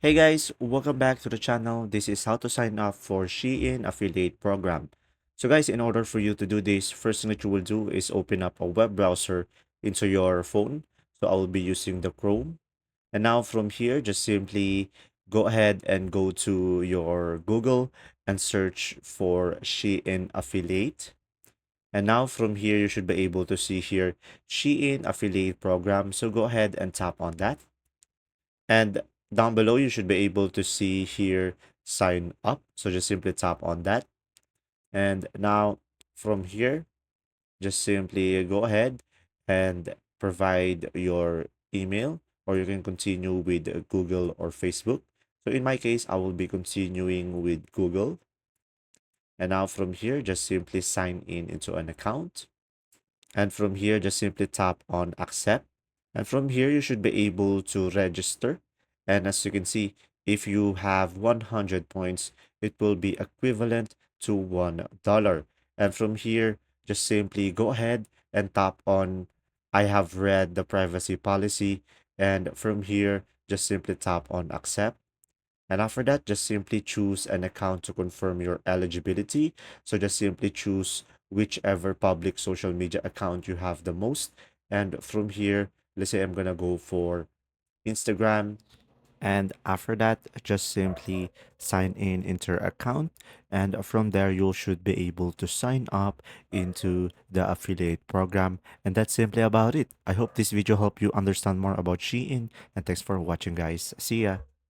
Hey guys, welcome back to the channel. This is how to sign up for Shein affiliate program. So guys, in order for you to do this, first thing that you will do is open up a web browser into your phone. So I will be using the Chrome. And now from here, just simply go ahead and go to your Google and search for Shein affiliate. And now from here, you should be able to see here Shein affiliate program. So go ahead and tap on that. And down below, you should be able to see here sign up. So just simply tap on that. And now from here, just simply go ahead and provide your email, or you can continue with Google or Facebook. So in my case, I will be continuing with Google. And now from here, just simply sign in into an account. And from here, just simply tap on accept. And from here, you should be able to register. And as you can see, if you have 100 points, it will be equivalent to $1. And from here, just simply go ahead and tap on I have read the privacy policy. And from here, just simply tap on accept. And after that, just simply choose an account to confirm your eligibility. So just simply choose whichever public social media account you have the most. And from here, let's say I'm gonna go for Instagram. And after that, just simply sign in into your account. And from there, you should be able to sign up into the affiliate program. And that's simply about it. I hope this video helped you understand more about Shein. And thanks for watching, guys. See ya.